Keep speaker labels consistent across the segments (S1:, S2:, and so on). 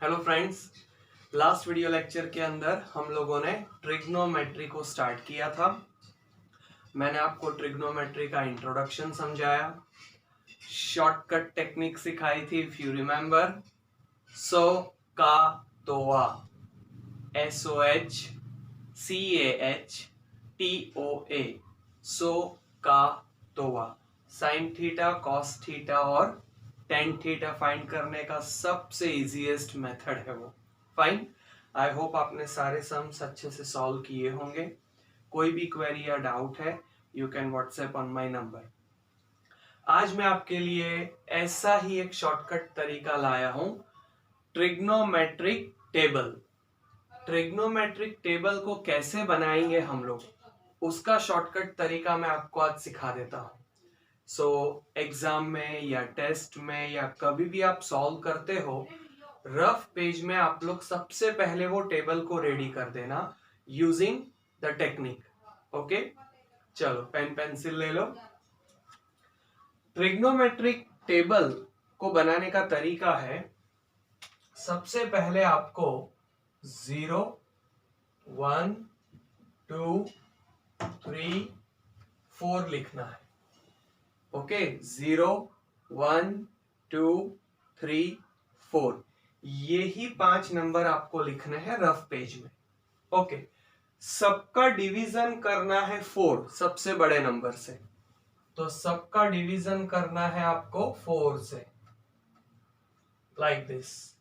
S1: Hello friends, last video lecture के अंदर हम लोगों ने ट्रिग्नोमेट्री को स्टार्ट किया था। मैंने आपको ट्रिग्नोमेट्री का इंट्रोडक्शन समझाया, शॉर्टकट टेक्निक सिखाई थी। इफ यू रिमेंबर, सो का तोआ, SOHCAHTOA, सो का तोआ, साइन थीटा, कॉस थीटा और टेन थीटा फाइंड करने का सबसे इजीएस्ट मेथड है वो। फाइन, आई होप आपने सारे सम्स अच्छे से सॉल्व किए होंगे। कोई भी क्वेरी या डाउट है, you can WhatsApp on my number. आज मैं आपके लिए ऐसा ही एक शॉर्टकट तरीका लाया हूं, ट्रिग्नोमेट्रिक टेबल। ट्रिग्नोमेट्रिक टेबल को कैसे बनाएंगे हम लोग, उसका शॉर्टकट तरीका मैं आपको आज सिखा देता हूं। सो एग्जाम में या टेस्ट में या कभी भी आप सॉल्व करते हो, रफ पेज में आप लोग सबसे पहले वो टेबल को रेडी कर देना यूजिंग द टेक्निक। ओके, चलो पेन पेंसिल ले लो। ट्रिग्नोमेट्रिक टेबल को बनाने का तरीका है, सबसे पहले आपको 0, 1, 2, 3, 4 लिखना है। ओके, 0, 1, 2, 3, 4, ये ही 5 नंबर आपको लिखने हैं रफ पेज में। ओके, सबका डिवीजन करना है 4 सबसे बड़े नंबर से, तो सबका डिवीजन करना है आपको 4 से, लाइक दिस।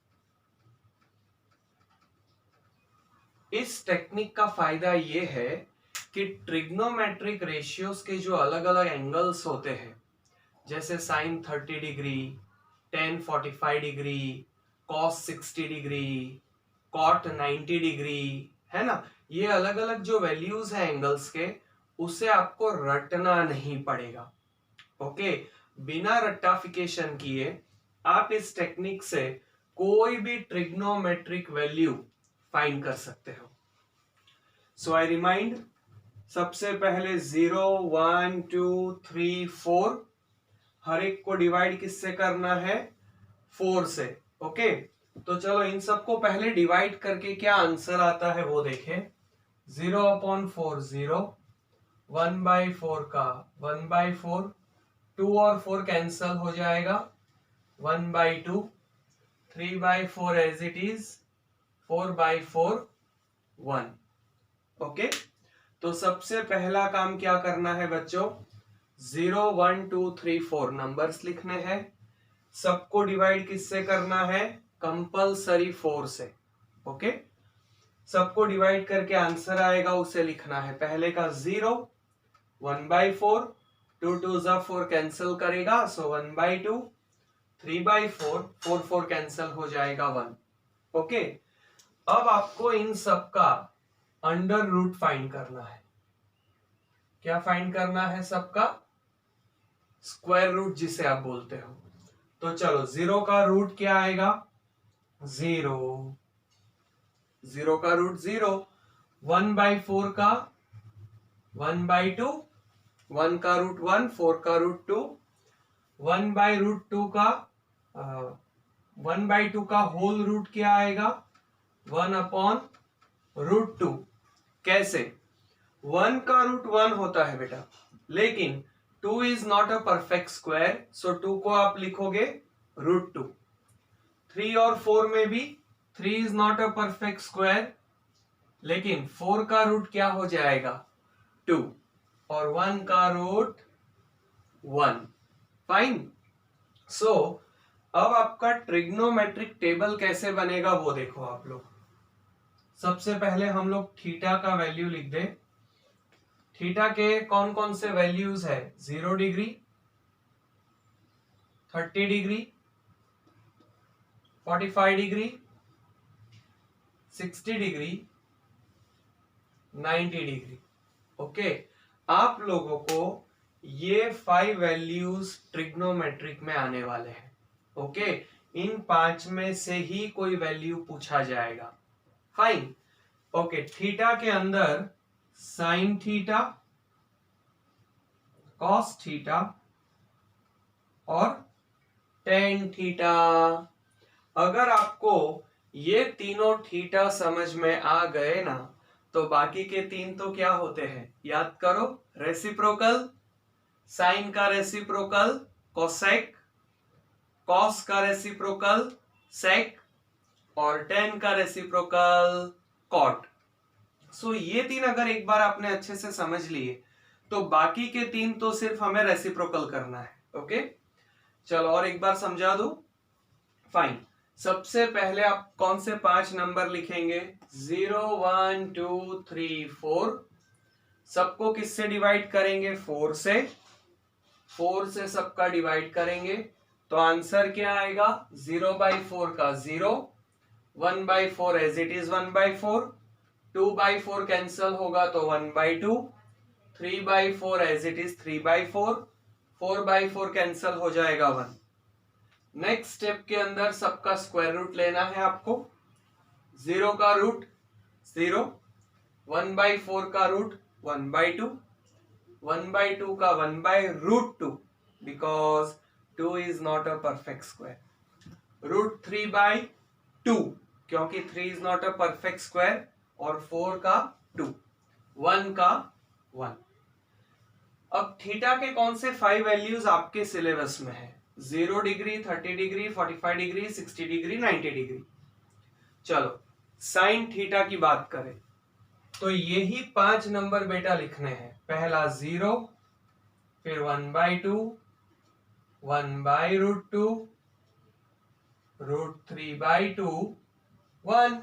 S1: इस टेक्निक का फायदा ये है कि ट्रिग्नोमेट्रिक रेशियोज के जो अलग अलग एंगल्स होते हैं, जैसे sine 30 degree, tan 45 degree, cos 60 degree, cot 90 degree, है ना, ये अलग अलग जो वैल्यूज हैं एंगल्स के, उसे आपको रटना नहीं पड़ेगा। ओके, बिना रट्टाफिकेशन किए आप इस टेक्निक से कोई भी ट्रिग्नोमेट्रिक वैल्यू फाइंड कर सकते हो। सो आई रिमाइंड, सबसे पहले 0, 1, 2, 3, 4, हर एक को डिवाइड किससे करना है? 4 से। ओके, तो चलो इन सबको पहले डिवाइड करके क्या आंसर आता है वो देखें। 0/4 0, 1/4 का 1/4, 2 और 4 कैंसल हो जाएगा, 1/2, 3/4 एज इट इज, 4/4 1। ओके, तो सबसे पहला काम क्या करना है बच्चों, 0, 1, 2, 3, 4 नंबर्स लिखने हैं। सबको डिवाइड किससे करना है? कंपल्सरी 4 से। ओके, सबको डिवाइड करके आंसर आएगा, उसे लिखना है। पहले का 0, 1/4, 2 2 4 कैंसिल करेगा, सो 1/2, 3/4, 4 4 कैंसिल हो जाएगा, 1। ओके, अब आपको इन सबका अंडर रूट फाइंड करना है। क्या फाइंड करना है? सबका स्क्वायर रूट जिसे आप बोलते हो। तो चलो, 0 का रूट क्या आएगा? 0, 0 का रूट 0, 1/4 का 1/2, 1 का रूट 1, 4 का रूट 2, 1/√2 का 1/2 का होल रूट क्या आएगा? 1/√2। कैसे? 1 का रूट 1 होता है बेटा, लेकिन 2 is not a perfect square, so 2 को आप लिखोगे √2। 3 और 4 में भी 3 is not a perfect square, लेकिन 4 का रूट क्या हो जाएगा? 2, और 1 का रूट 1। फाइन। सो अब आपका ट्रिग्नोमेट्रिक टेबल कैसे बनेगा वो देखो आप लोग। सबसे पहले हम लोग थीटा का वैल्यू लिख दे। थीटा के कौन कौन से वैल्यूज है? 0 degree, 30 degree, 45 degree, 60 degree, 90 degree. Okay, आप लोगों को ये 5 वैल्यूज ट्रिग्नोमेट्रिक में आने वाले हैं। ओके, इन 5 में से ही कोई वैल्यू पूछा जाएगा। फाइन। ओके, थीटा के अंदर साइन थीटा, कॉस थीटा और टेन थीटा। अगर आपको ये तीनों थीटा समझ में आ गए ना, तो बाकी के तीन तो क्या होते हैं, याद करो। रेसिप्रोकल, साइन का रेसिप्रोकल कोसेक, कॉस का रेसिप्रोकल सेक, और टेन का रेसिप्रोकल कॉट। सो ये तीन अगर एक बार आपने अच्छे से समझ लिए तो बाकी के तीन तो सिर्फ हमें रेसिप्रोकल करना है। ओके, चलो और एक बार समझा दो। फाइन, सबसे पहले आप कौन से 5 नंबर लिखेंगे, 0 1 2 3 4। सबको किससे डिवाइड करेंगे, 4 से। 4 से सबका डिवाइड करेंगे तो आंसर क्या आएगा, 0/4 का 0, 1/4 एज इट इज 1/4, 2/4 कैंसल होगा तो 1/2, 3/4 एज इट इज 3/4, 4/4 कैंसल हो जाएगा 1। नेक्स्ट स्टेप के अंदर सबका स्क्वायर रूट लेना है आपको। 0 का रूट 0, 1/4 का रूट 1/2, 1/2 का 1/√2 because 2 is not a perfect square, √3/2 क्योंकि 3 is not a perfect square, और 4 का 2, 1 का 1। अब थीटा के कौन से 5 वैल्यूज आपके सिलेबस में है, 0 degree, 30 degree, 45 degree, 60 degree, 90 degree. चलो साइन थीटा की बात करें तो यही 5 नंबर बेटा लिखने हैं। पहला 0, फिर 1/2, 1/√2, √3/2, 1।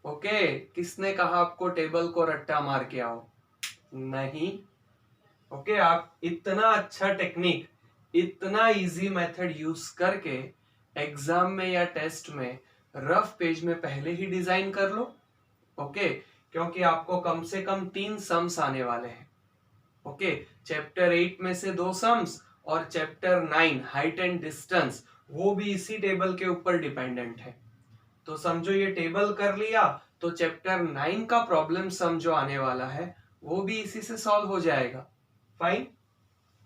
S1: ओके, किसने कहा आपको टेबल को रट्टा मार के आओ, नहीं। ओके, आप इतना अच्छा टेक्निक, इतना इजी मेथड यूज करके एग्जाम में या टेस्ट में रफ पेज में पहले ही डिजाइन कर लो। ओके, क्योंकि आपको कम से कम 3 सम्स आने वाले हैं। ओके, चैप्टर 8 में से 2 सम्स और चैप्टर 9 हाइट एंड डिस्टेंस, वो भी इसी टेबल के ऊपर डिपेंडेंट है। तो समझो ये टेबल कर लिया तो चैप्टर 9 का प्रॉब्लम सम जो आने वाला है वो भी इसी से सॉल्व हो जाएगा। फाइन,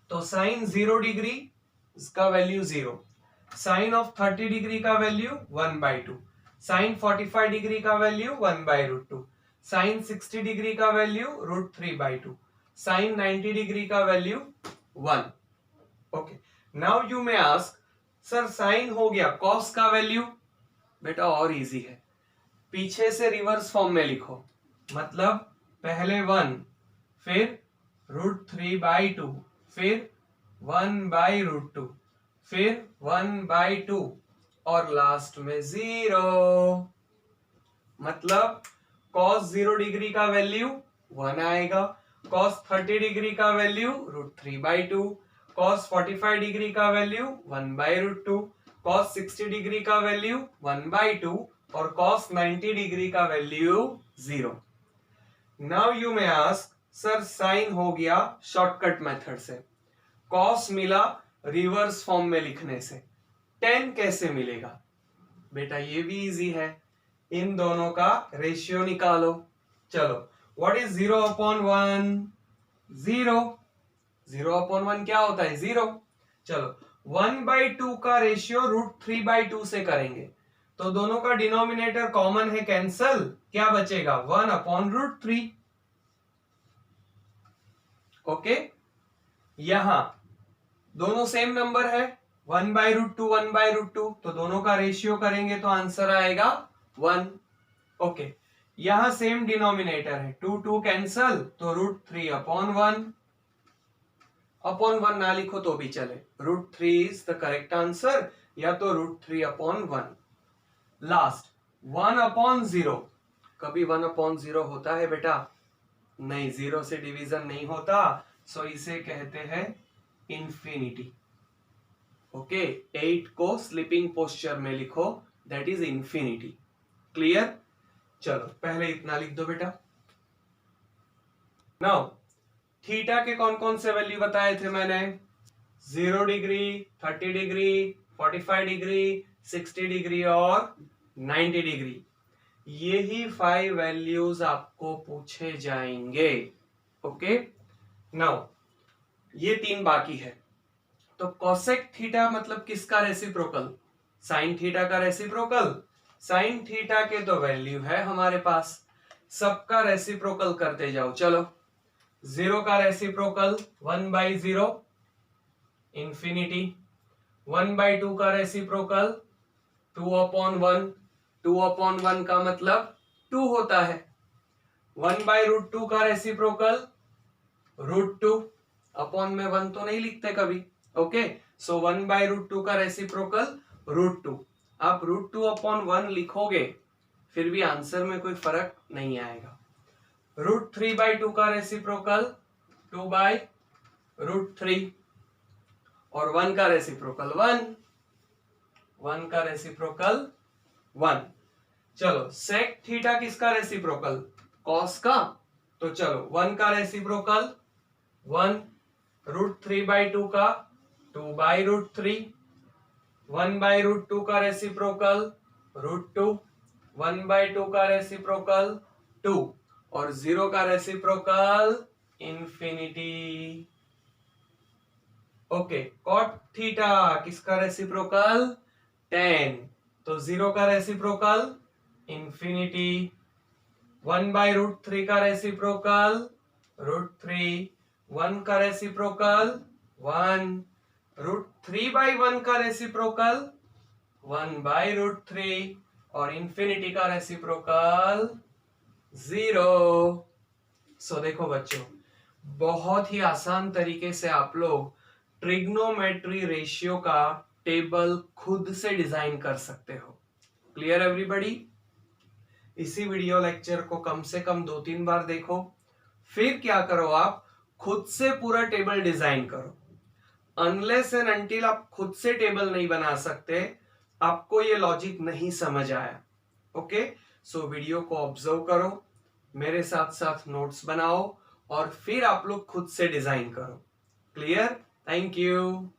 S1: तो साइन 0 डिग्री इसका वैल्यू 0, साइन ऑफ 30 डिग्री का वैल्यू 1/2, साइन 45 डिग्री का वैल्यू 1/√2, साइन 60 डिग्री का वैल्यू √3/2, साइन 90 डिग्री का value 1। Okay, now you may ask sir sine हो गया, कॉस का वैल्यू, बेटा और इजी है, पीछे से रिवर्स फॉर्म में लिखो। मतलब पहले 1, फिर √3/2, फिर 1/√2, फिर 1/2 और लास्ट में 0। मतलब cos 0 डिग्री का वैल्यू 1 आएगा, cos 30 डिग्री का वैल्यू √3/2, cos 45 डिग्री का वैल्यू 1/√2, cos 60 डिग्री का वैल्यू 1/2 और cos 90 डिग्री का value 0। Now you may ask sir sine हो गया शॉर्टकट मेथड से, cos मिला रिवर्स फॉर्म में लिखने से, tan कैसे मिलेगा, बेटा ये भी इजी है, इन दोनों का रेशियो निकालो। चलो व्हाट इज 0/1, 0, 0/1 क्या होता है, 0। चलो 1/2 का रेशियो √3/2 से करेंगे तो दोनों का डिनोमिनेटर कॉमन है, कैंसल, क्या बचेगा 1/√3। ओके, यहां दोनों सेम नंबर है, 1/√2 1/√2, तो दोनों का रेशियो करेंगे तो आंसर आएगा 1। ओके, यहां सेम डिनोमिनेटर है, 2 2 कैंसल तो √3/1, अपॉन 1 ना लिखो तो भी चले, √3 इज द करेक्ट आंसर, या तो √3/1। लास्ट 1/0, कभी 1/0 होता है बेटा, नहीं, 0 से डिवीजन नहीं होता, सो इसे कहते हैं इंफिनिटी। ओके, 8 को स्लीपिंग पोस्चर में लिखो, दैट इज इंफिनिटी। क्लियर, चलो पहले इतना लिख दो बेटा। नाउ थीटा के कौन कौन से वैल्यू बताए थे मैंने, 0 डिग्री, 30 डिग्री, 45 डिग्री, 60 डिग्री और 90 डिग्री। यही 5 वैल्यूज आपको पूछे जाएंगे। ओके, नाउ ये 3 बाकी है, तो कोसेक थीटा मतलब किसका रेसिप्रोकल, साइन थीटा का रेसिप्रोकल, साइन थीटा के तो वैल्यू है हमारे पास, सबका रेसिप्रोकल करते जाओ। चलो, 0 का रेसिप्रोकल 1/0 इंफिनिटी, 1/2 का रेसिप्रोकल 2/1, 2/1 का मतलब 2 होता है। 1/√2 का रेसिप्रोकल √2, अपॉन में 1 तो नहीं लिखते कभी। ओके, सो 1/√2 का रेसिप्रोकल √2। आप √2/1 लिखोगे फिर भी आंसर में कोई फर्क नहीं आएगा। √3/2 का रेसिप्रोकल 2/√3 और 1 का रेसिप्रोकल 1 का रेसिप्रोकल 1। चलो, सेक थीटा किसका रेसिप्रोकल? कॉस का। तो चलो, 1 का रेसिप्रोकल 1, √3/2 का 2/√3, 1/√2 का रेसिप्रोकल √2, 1/2 का रेसिप्रोकल 2 और 0 का reciprocal infinity. Okay, cot theta किसका रेसिप्रोकल? tan। तो 0 का रेसिप्रोकल इंफिनिटी, 1/√3 का रेसिप्रोकल √3, 1 का रेसिप्रोकल 1, √3/1 का रेसिप्रोकल 1/√3 और इंफिनिटी का रेसिप्रोकल 0। सो देखो बच्चों, बहुत ही आसान तरीके से आप लोग ट्रिग्नोमेट्री रेशियो का टेबल खुद से डिजाइन कर सकते हो। Clear everybody? इसी वीडियो लेक्चर को कम से कम 2-3 बार देखो, फिर क्या करो, आप खुद से पूरा टेबल डिजाइन करो। अनलेस एंड अनटिल आप खुद से टेबल नहीं बना सकते, आपको ये लॉजिक नहीं समझ आया। ओके, सो वीडियो को ऑब्जर्व करो, मेरे साथ साथ नोट्स बनाओ और फिर आप लोग खुद से डिजाइन करो। क्लियर? Thank you.